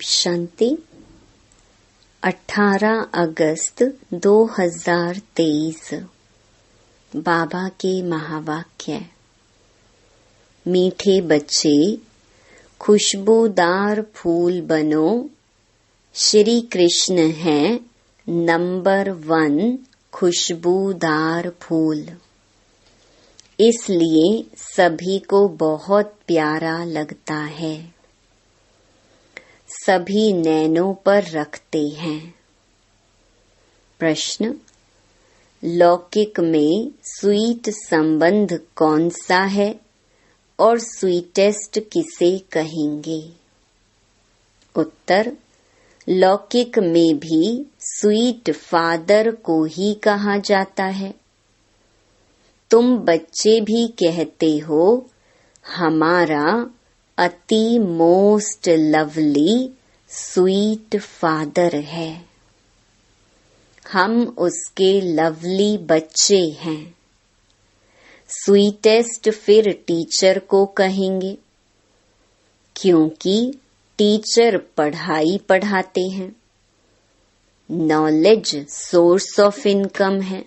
शांति। 18 अगस्त 2023 बाबा के महावाक्य। मीठे बच्चे, खुशबूदार फूल बनो। श्री कृष्ण हैं नंबर 1 खुशबूदार फूल। इसलिए सभी को बहुत प्यारा लगता है। सभी नैनों पर रखते हैं। प्रश्न, लौकिक में स्वीट संबंध कौन सा है और स्वीटेस्ट किसे कहेंगे? उत्तर, लौकिक में भी स्वीट फादर को ही कहा जाता है। तुम बच्चे भी कहते हो हमारा अति मोस्ट लवली स्वीट फादर है। हम उसके लवली बच्चे हैं। स्वीटेस्ट फिर टीचर को कहेंगे, क्योंकि टीचर पढ़ाई पढ़ाते हैं। नॉलेज सोर्स ऑफ इनकम है।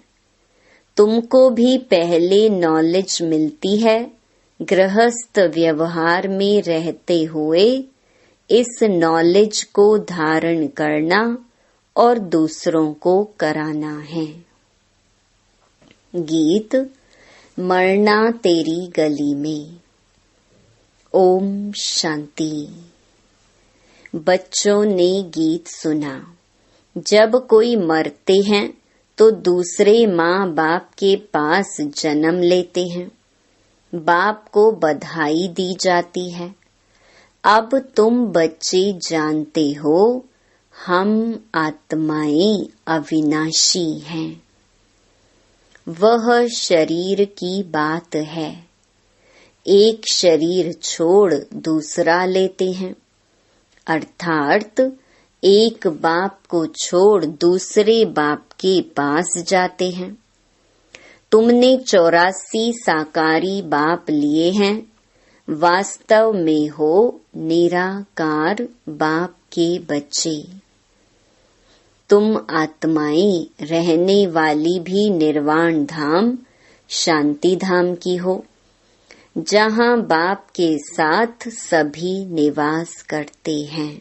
तुमको भी पहले नॉलेज मिलती है गृहस्थ व्यवहार में रहते हुए। इस नॉलेज को धारण करना और दूसरों को कराना है। गीत मरना तेरी गली में। ओम शांति। बच्चों ने गीत सुना। जब कोई मरते हैं तो दूसरे माँ बाप के पास जन्म लेते हैं। बाप को बधाई दी जाती है। अब तुम बच्चे जानते हो हम आत्माएं अविनाशी हैं। वह शरीर की बात है। एक शरीर छोड़ दूसरा लेते हैं, अर्थात एक बाप को छोड़ दूसरे बाप के पास जाते हैं। तुमने 84 साकारी बाप लिए हैं। वास्तव में हो निराकार बाप के बच्चे। तुम आत्माएं रहने वाली भी निर्वाण धाम शांति धाम की हो, जहाँ बाप के साथ सभी निवास करते हैं।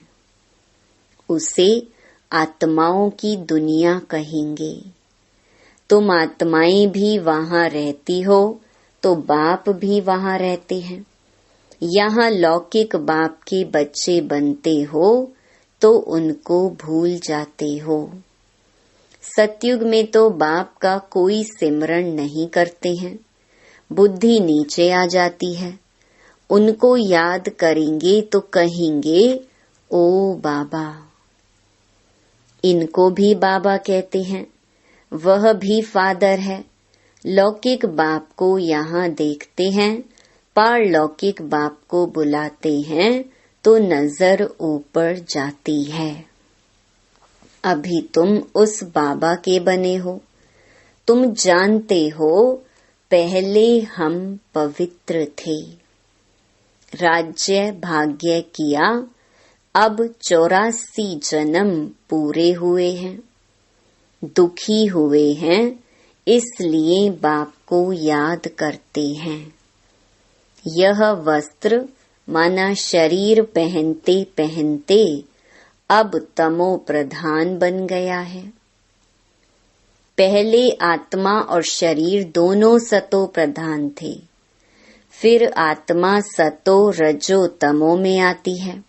उसे आत्माओं की दुनिया कहेंगे। तुम आत्माएं भी वहाँ रहती हो तो बाप भी वहाँ रहते हैं। यहाँ लौकिक बाप के बच्चे बनते हो तो उनको भूल जाते हो। सतयुग में तो बाप का कोई सिमरण नहीं करते हैं। बुद्धि नीचे आ जाती है। उनको याद करेंगे तो कहेंगे ओ बाबा। इनको भी बाबा कहते हैं। वह भी फादर है। लौकिक बाप को यहाँ देखते हैं, पारलौकिक बाप को बुलाते हैं तो नजर ऊपर जाती है। अभी तुम उस बाबा के बने हो। तुम जानते हो पहले हम पवित्र थे। राज्य भाग्य किया। अब 84 जन्म पूरे हुए हैं। दुखी हुए हैं, इसलिए बाप को याद करते हैं। यह वस्त्र माना शरीर पहनते पहनते अब तमो प्रधान बन गया है। पहले आत्मा और शरीर दोनों सतो प्रधान थे। फिर आत्मा सतो रजो तमो में आती है।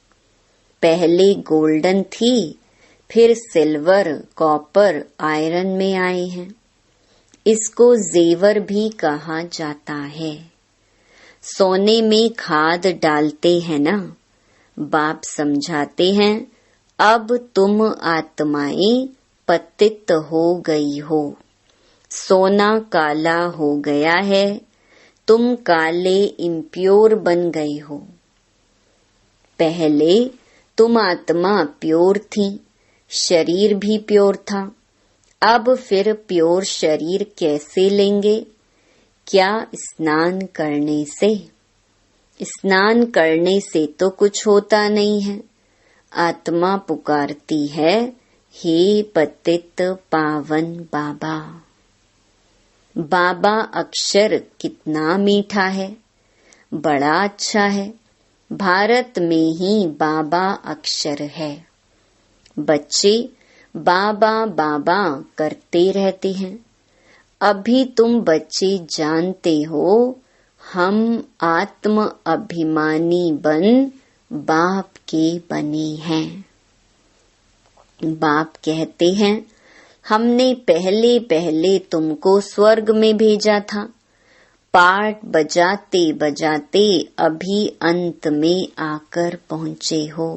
पहले गोल्डन थी, फिर सिल्वर, कॉपर, आयरन में आए हैं। इसको जेवर भी कहा जाता है। सोने में खाद डालते हैं ना। बाप समझाते हैं अब तुम आत्माएं पतित हो गई हो। सोना काला हो गया है। तुम काले इम्प्योर बन गई हो। पहले तुम आत्मा प्योर थी। शरीर भी प्योर था। अब फिर प्योर शरीर कैसे लेंगे? क्या स्नान करने से? स्नान करने से तो कुछ होता नहीं है। आत्मा पुकारती है, हे पतित पावन बाबा। बाबा अक्षर कितना मीठा है, बड़ा अच्छा है। भारत में ही बाबा अक्षर है। बच्चे बाबा बाबा करते रहते हैं। अभी तुम बच्चे जानते हो, हम आत्म अभिमानी बन बाप के बने हैं। बाप कहते हैं, हमने पहले पहले तुमको स्वर्ग में भेजा था। पाठ बजाते बजाते अभी अंत में आकर पहुँचे हो।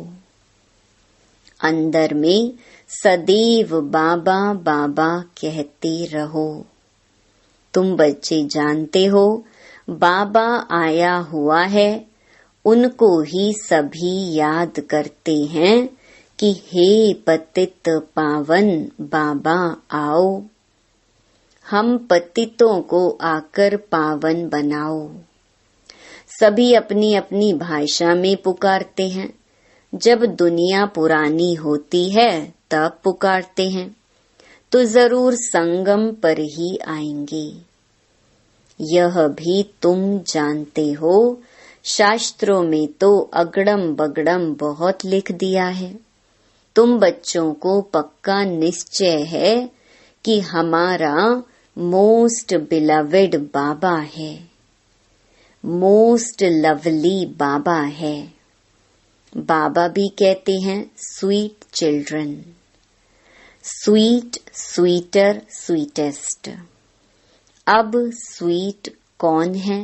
अंदर में सदैव बाबा बाबा कहते रहो। तुम बच्चे जानते हो, बाबा आया हुआ है। उनको ही सभी याद करते हैं कि हे पतित पावन बाबा आओ, हम पतितों को आकर पावन बनाओ। सभी अपनी अपनी भाषा में पुकारते हैं। जब दुनिया पुरानी होती है तब पुकारते हैं, तो जरूर संगम पर ही आएंगे। यह भी तुम जानते हो, शास्त्रों में तो अगड़म बगड़म बहुत लिख दिया है। तुम बच्चों को पक्का निश्चय है कि हमारा मोस्ट बिलवेड बाबा है, मोस्ट लवली बाबा है। बाबा भी कहते हैं sweet children, sweet, sweeter, sweetest. अब स्वीट कौन है?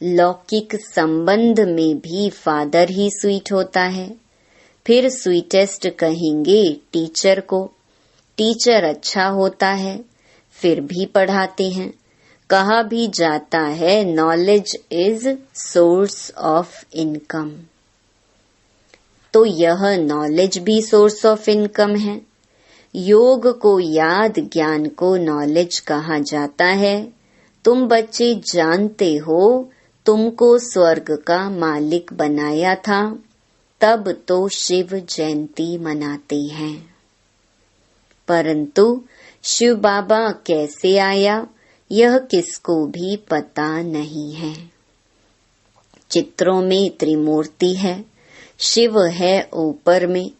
लौकिक संबंध में भी फादर ही स्वीट होता है। फिर स्वीटेस्ट कहेंगे टीचर को। टीचर अच्छा होता है, फिर भी पढ़ाते हैं। कहा भी जाता है knowledge is source of income. तो यह नॉलेज भी सोर्स ऑफ इनकम है। योग को याद, ज्ञान को नॉलेज कहा जाता है। तुम बच्चे जानते हो, तुमको स्वर्ग का मालिक बनाया था, तब तो शिव जयंती मनाते हैं। परंतु शिव बाबा कैसे आया, यह किसको भी पता नहीं है। चित्रों में त्रिमूर्ति है, शिव है ऊपर में।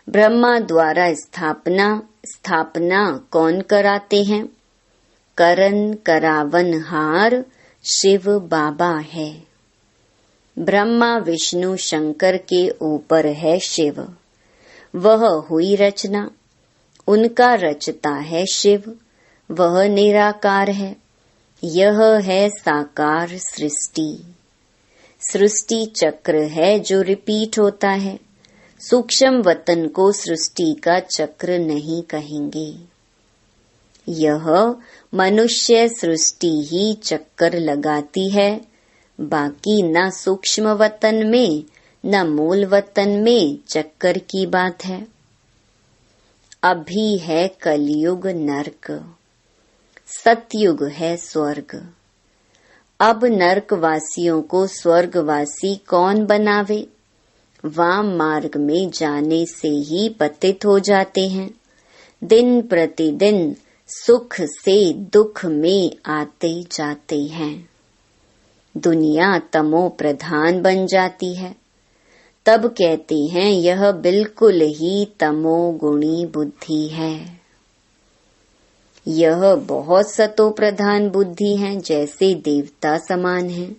ब्रह्मा द्वारा स्थापना कौन कराते हैं? करन करावन हार शिव बाबा है। ब्रह्मा विष्णु शंकर के ऊपर है शिव। वह हुई रचना, उनका रचता है शिव। वह निराकार है, यह है साकार सृष्टि। सृष्टि चक्र है जो रिपीट होता है। सूक्ष्म वतन को सृष्टि का चक्र नहीं कहेंगे। यह मनुष्य सृष्टि ही चक्कर लगाती है, बाकी न सूक्ष्म वतन में न मूल वतन में चक्कर की बात है। अभी है कलयुग नरक, सतयुग है स्वर्ग। अब नरकवासियों को स्वर्गवासी कौन बनावे? वाम मार्ग में जाने से ही पतित हो जाते हैं। दिन प्रतिदिन सुख से दुख में आते जाते हैं। दुनिया तमो प्रधान बन जाती है। तब कहते हैं यह बिल्कुल ही तमोगुणी बुद्धि है। यह बहुत सतो प्रधान बुद्धि है, जैसे देवता समान है।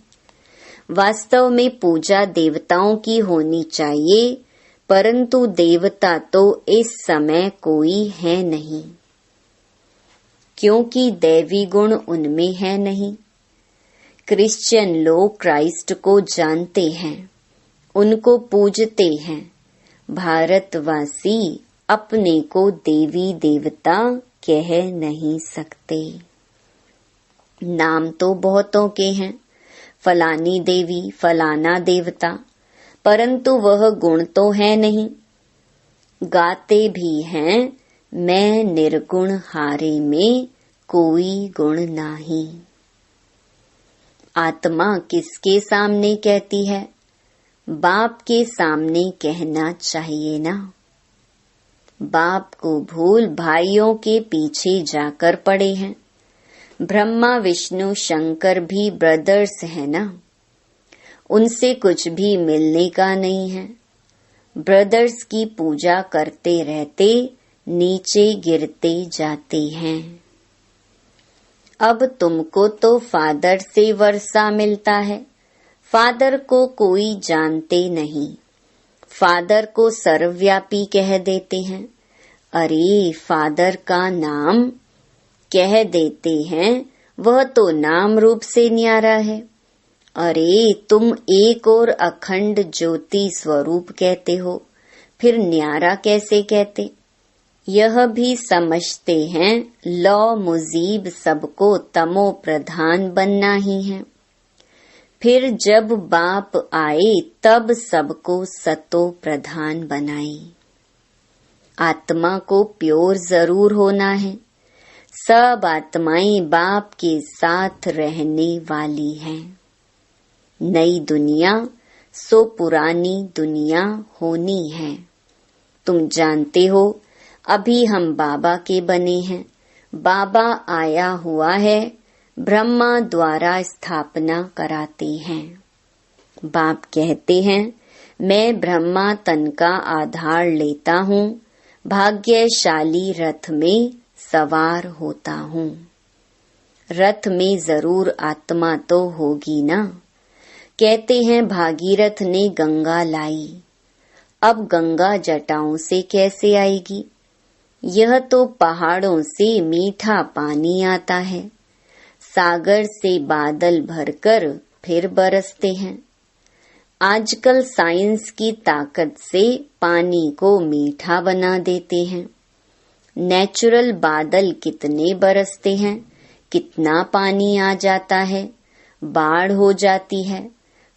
वास्तव में पूजा देवताओं की होनी चाहिए, परंतु देवता तो इस समय कोई है नहीं, क्योंकि दैवी गुण उनमें है नहीं। क्रिश्चियन लोग क्राइस्ट को जानते हैं, उनको पूजते हैं। भारतवासी अपने को देवी देवता कह नहीं सकते। नाम तो बहुतों के हैं, फलानी देवी, फलाना देवता, परंतु वह गुण तो है नहीं। गाते भी हैं, मैं निर्गुण हारे में कोई गुण नहीं। आत्मा किसके सामने कहती है? बाप के सामने कहना चाहिए ना। बाप को भूल भाइयों के पीछे जाकर पड़े हैं। ब्रह्मा विष्णु शंकर भी ब्रदर्स हैं ना, उनसे कुछ भी मिलने का नहीं है। ब्रदर्स की पूजा करते रहते नीचे गिरते जाते हैं। अब तुमको तो फादर से वर्षा मिलता है। फादर को कोई जानते नहीं, फादर को सर्वव्यापी कह देते हैं। अरे फादर का नाम कह देते हैं, वह तो नाम रूप से न्यारा है। अरे तुम एक और अखंड ज्योति स्वरूप कहते हो, फिर न्यारा कैसे कहते? यह भी समझते हैं लौ मुजीब सबको तमो प्रधान बनना ही है। फिर जब बाप आए तब सबको सतो प्रधान बनाए। आत्मा को प्योर जरूर होना है। सब आत्माएं बाप के साथ रहने वाली हैं। नई दुनिया सो पुरानी दुनिया होनी है। तुम जानते हो अभी हम बाबा के बने हैं। बाबा आया हुआ है, ब्रह्मा द्वारा स्थापना कराते हैं। बाप कहते हैं मैं ब्रह्मा तन का आधार लेता हूँ, भाग्यशाली रथ में सवार होता हूँ। रथ में जरूर आत्मा तो होगी ना। कहते हैं भागीरथ ने गंगा लाई, अब गंगा जटाओं से कैसे आएगी? यह तो पहाड़ों से मीठा पानी आता है, सागर से बादल भरकर फिर बरसते हैं। आजकल साइंस की ताकत से पानी को मीठा बना देते हैं। नेचुरल बादल कितने बरसते हैं, कितना पानी आ जाता है, बाढ़ हो जाती है।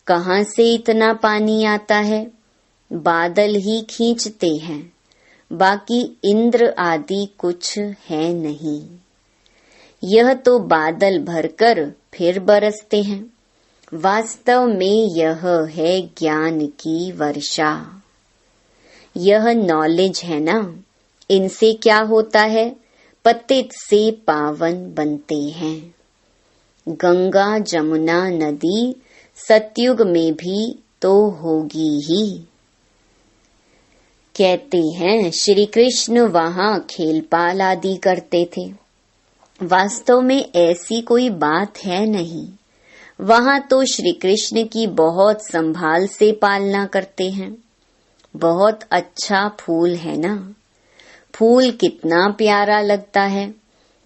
कहाँ से इतना पानी आता है? बादल ही खींचते हैं, बाकी इंद्र आदि कुछ है नहीं। यह तो बादल भरकर फिर बरसते हैं। वास्तव में यह है ज्ञान की वर्षा। यह नॉलेज है ना। इनसे क्या होता है? पतित से पावन बनते हैं। गंगा जमुना नदी सतयुग में भी तो होगी ही। कहते हैं श्री कृष्ण वहाँ खेलपाल आदि करते थे। वास्तव में ऐसी कोई बात है नहीं। वहाँ तो श्री कृष्ण की बहुत संभाल से पालना करते हैं। बहुत अच्छा फूल है ना। फूल कितना प्यारा लगता है।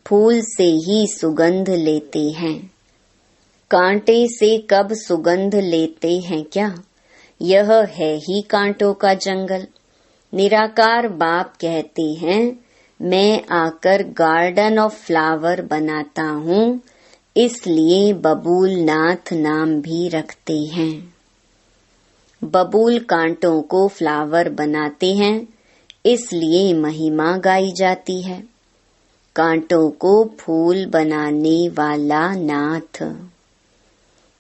फूल से ही सुगंध लेते हैं। कांटे से कब सुगंध लेते हैं क्या? यह है ही कांटों का जंगल। निराकार बाप कहते हैं मैं आकर गार्डन ऑफ फ्लावर बनाता हूँ, इसलिए बबूल नाथ नाम भी रखते हैं। बबूल कांटों को फ्लावर बनाते हैं, इसलिए महिमा गाई जाती है। कांटों को फूल बनाने वाला नाथ।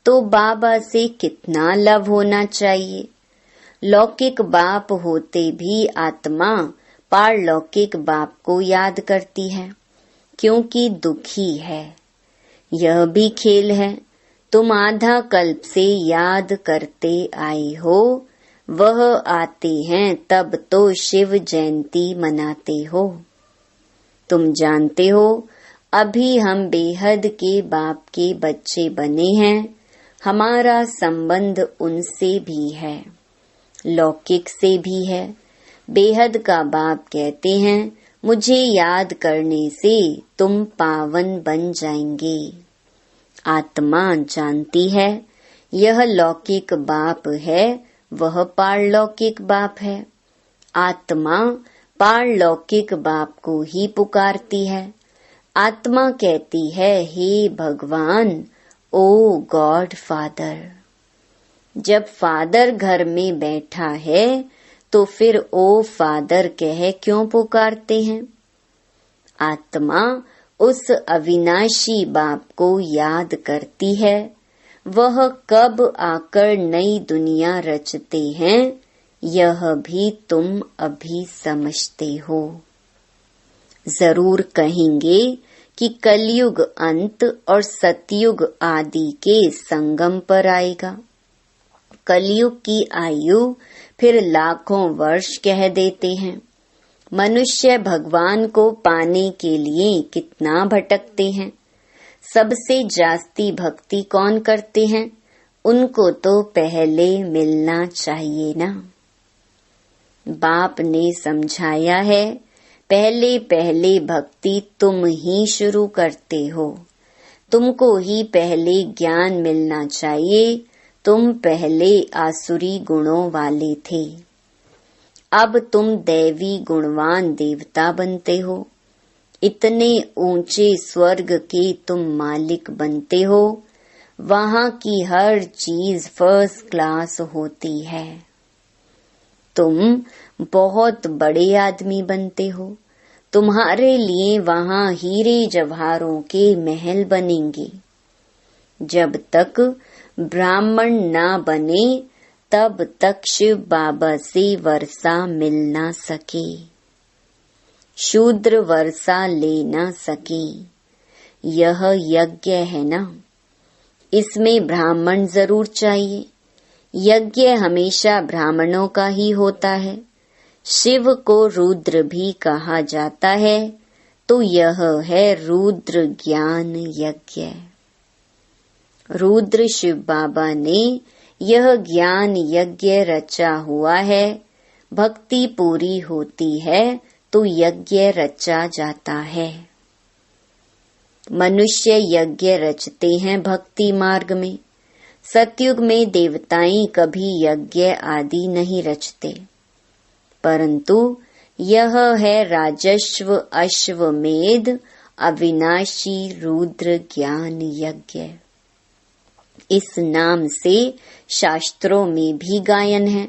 तो बाबा से कितना लव होना चाहिए। लौकिक बाप होते भी आत्मा पारलौकिक बाप को याद करती है, क्योंकि दुखी है। यह भी खेल है। तुम आधा कल्प से याद करते आए हो, वह आते हैं तब तो शिव जयंती मनाते हो। तुम जानते हो अभी हम बेहद के बाप के बच्चे बने हैं। हमारा संबंध उनसे भी है, लौकिक से भी है। बेहद का बाप कहते हैं मुझे याद करने से तुम पावन बन जाएंगे। आत्मा जानती है यह लौकिक बाप है, वह पारलौकिक बाप है। आत्मा पारलौकिक बाप को ही पुकारती है। आत्मा कहती है हे भगवान, ओ गॉड फादर। जब फादर घर में बैठा है तो फिर ओ फादर कह क्यों पुकारते हैं? आत्मा उस अविनाशी बाप को याद करती है। वह कब आकर नई दुनिया रचते हैं, यह भी तुम अभी समझते हो। जरूर कहेंगे कि कलयुग अंत और सतयुग आदि के संगम पर आएगा। कलयुग की आयु फिर लाखों वर्ष कह देते हैं। मनुष्य भगवान को पाने के लिए कितना भटकते हैं। सबसे जास्ती भक्ति कौन करते हैं, उनको तो पहले मिलना चाहिए ना। बाप ने समझाया है, पहले पहले भक्ति तुम ही शुरू करते हो। तुमको ही पहले ज्ञान मिलना चाहिए। तुम पहले आसुरी गुणों वाले थे, अब तुम दैवी गुणवान देवता बनते हो। इतने ऊंचे स्वर्ग के तुम मालिक बनते हो। वहाँ की हर चीज फर्स्ट क्लास होती है। तुम बहुत बड़े आदमी बनते हो। तुम्हारे लिए वहाँ हीरे जवाहरों के महल बनेंगे। जब तक ब्राह्मण ना बने तब तक शिव बाबा से वर्षा मिल ना सके, शूद्र वर्षा ले ना सके। यह यज्ञ है ना, इसमें ब्राह्मण जरूर चाहिए। यज्ञ हमेशा ब्राह्मणों का ही होता है। शिव को रुद्र भी कहा जाता है, तो यह है रुद्र ज्ञान यज्ञ। रुद्र शिव बाबा ने यह ज्ञान यज्ञ रचा हुआ है। भक्ति पूरी होती है तो यज्ञ रचा जाता है। मनुष्य यज्ञ रचते हैं भक्ति मार्ग में। सतयुग में देवताएं कभी यज्ञ आदि नहीं रचते, परंतु यह है राजस्व अश्वमेध अविनाशी रुद्र ज्ञान यज्ञ। इस नाम से शास्त्रों में भी गायन है।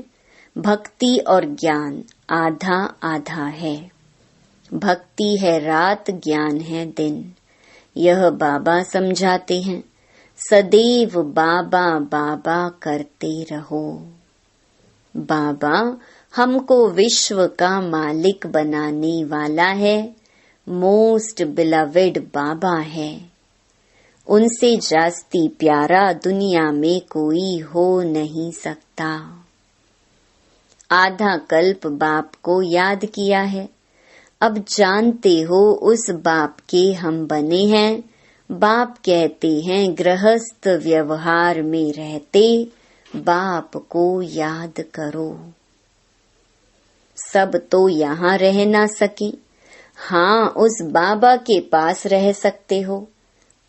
भक्ति और ज्ञान आधा आधा है। भक्ति है रात, ज्ञान है दिन। यह बाबा समझाते हैं। सदैव बाबा बाबा करते रहो। बाबा हमको विश्व का मालिक बनाने वाला है। मोस्ट बिलवेड बाबा है। उनसे जास्ती प्यारा दुनिया में कोई हो नहीं सकता। आधा कल्प बाप को याद किया है। अब जानते हो उस बाप के हम बने हैं। बाप कहते हैं गृहस्थ व्यवहार में रहते बाप को याद करो। सब तो यहाँ रह ना सके। हाँ, उस बाबा के पास रह सकते हो।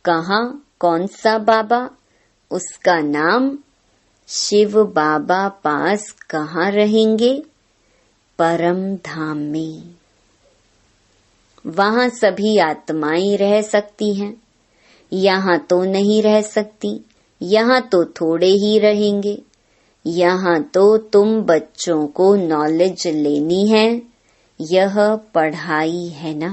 कहाँ? कौन सा बाबा? उसका नाम शिव बाबा पास कहाँ रहेंगे? परम धाम में। वहाँ सभी आत्माएं रह सकती हैं। यहाँ तो नहीं रह सकती। यहाँ तो थोड़े ही रहेंगे। यहाँ तो तुम बच्चों को नॉलेज लेनी है। यह पढ़ाई है ना।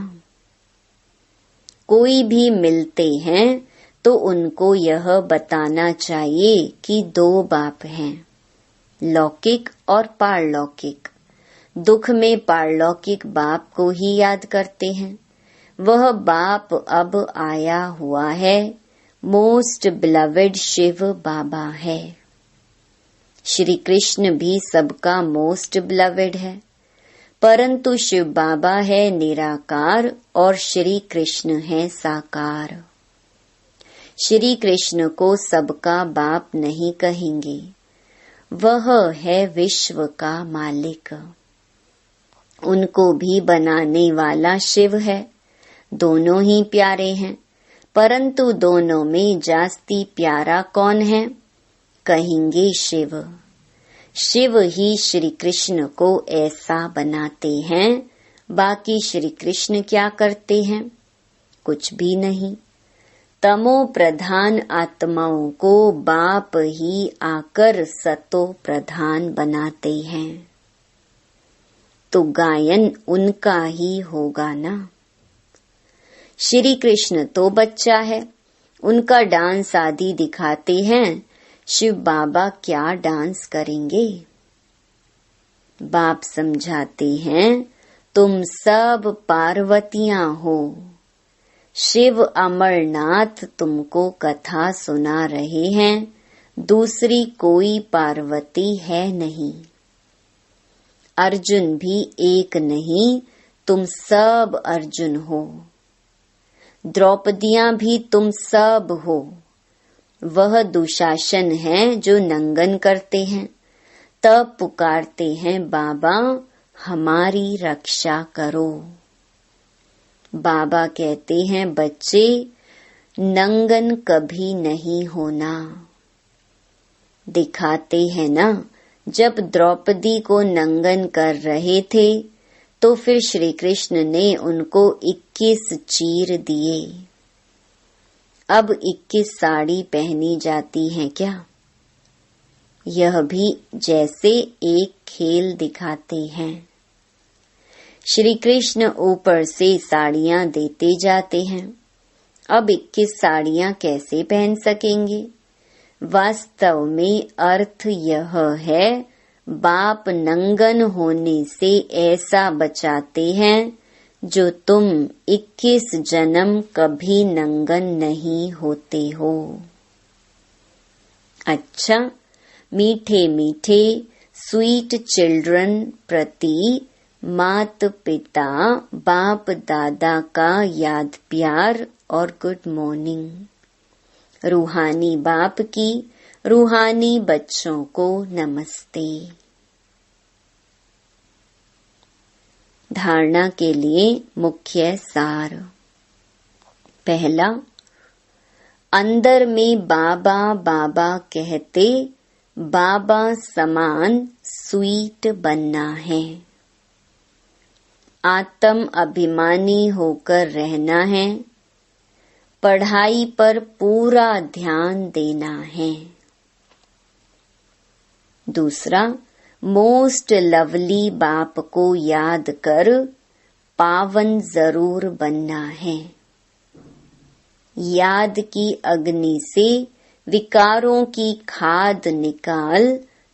कोई भी मिलते हैं तो उनको यह बताना चाहिए कि दो बाप हैं, लौकिक और पारलौकिक। दुख में पारलौकिक बाप को ही याद करते हैं। वह बाप अब आया हुआ है। मोस्ट बिलवेड शिव बाबा है। श्री कृष्ण भी सबका मोस्ट बिलवेड है, परंतु शिव बाबा है निराकार और श्री कृष्ण है साकार। श्री कृष्ण को सबका बाप नहीं कहेंगे। वह है विश्व का मालिक। उनको भी बनाने वाला शिव है। दोनों ही प्यारे हैं, परंतु दोनों में जास्ती प्यारा कौन है? कहेंगे शिव। शिव ही श्री कृष्ण को ऐसा बनाते हैं। बाकी श्री कृष्ण क्या करते हैं? कुछ भी नहीं। तमो प्रधान आत्माओं को बाप ही आकर सतो प्रधान बनाते हैं। तो गायन उनका ही होगा ना। श्री कृष्ण तो बच्चा है, उनका डांस आदि दिखाते हैं शिव बाबा क्या डांस करेंगे? बाप समझाते हैं, तुम सब पार्वतियां हो। शिव अमरनाथ तुमको कथा सुना रहे हैं, दूसरी कोई पार्वती है नहीं। अर्जुन भी एक नहीं, तुम सब अर्जुन हो। द्रौपदियां भी तुम सब हो। वह दुशासन है जो नंगन करते हैं, तब पुकारते हैं बाबा हमारी रक्षा करो। बाबा कहते हैं बच्चे, नंगन कभी नहीं होना। दिखाते हैं ना, जब द्रौपदी को नंगन कर रहे थे तो फिर श्री कृष्ण ने उनको 21 चीर दिए। अब 21 साड़ी पहनी जाती है क्या? यह भी जैसे एक खेल दिखाते हैं। श्री कृष्ण ऊपर से साड़ियां देते जाते हैं। अब 21 साड़ियां कैसे पहन सकेंगे? वास्तव में अर्थ यह है, बाप नंगन होने से ऐसा बचाते हैं जो तुम 21 जन्म कभी नंगन नहीं होते हो। अच्छा, मीठे मीठे स्वीट चिल्ड्रन प्रति मात पिता बाप दादा का याद प्यार और गुड मॉर्निंग। रूहानी बाप की रूहानी बच्चों को नमस्ते। धारणा के लिए मुख्य सार। पहला, अंदर में बाबा बाबा कहते बाबा समान स्वीट बनना है। आत्म अभिमानी होकर रहना है। पढ़ाई पर पूरा ध्यान देना है। दूसरा, मोस्ट लवली बाप को याद कर पावन जरूर बनना है। याद की अग्नि से विकारों की खाद निकाल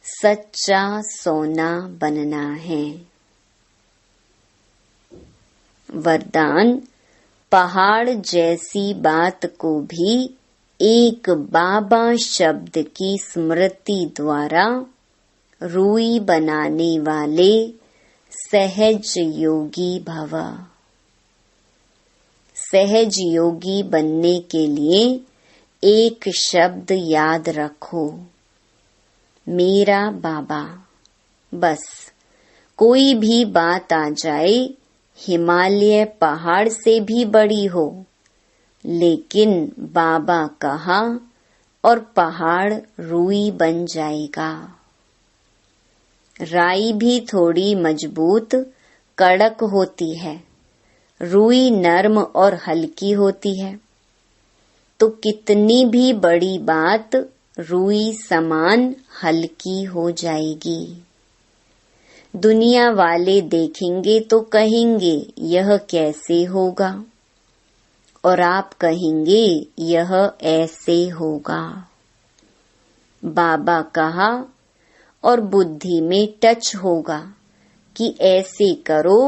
सच्चा सोना बनना है। वरदान, पहाड़ जैसी बात को भी एक बाबा शब्द की स्मृति द्वारा रूई बनाने वाले सहज योगी भव। सहज योगी बनने के लिए एक शब्द याद रखो, मेरा बाबा। बस कोई भी बात आ जाए, हिमालय पहाड़ से भी बड़ी हो, लेकिन बाबा कहा और पहाड़ रूई बन जाएगा। राई भी थोड़ी मजबूत कड़क होती है, रूई नर्म और हल्की होती है। तो कितनी भी बड़ी बात रूई समान हल्की हो जाएगी। दुनिया वाले देखेंगे तो कहेंगे यह कैसे होगा, और आप कहेंगे यह ऐसे होगा। बाबा कहा और बुद्धि में टच होगा कि ऐसे करो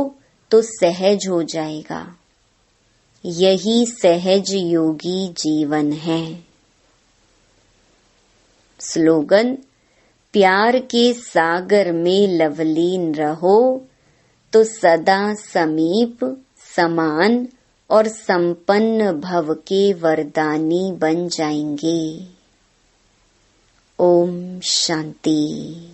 तो सहज हो जाएगा। यही सहज योगी जीवन है। स्लोगन, प्यार के सागर में लवलीन रहो तो सदा समीप समान और संपन्न भव के वरदानी बन जाएंगे। ओम शांति।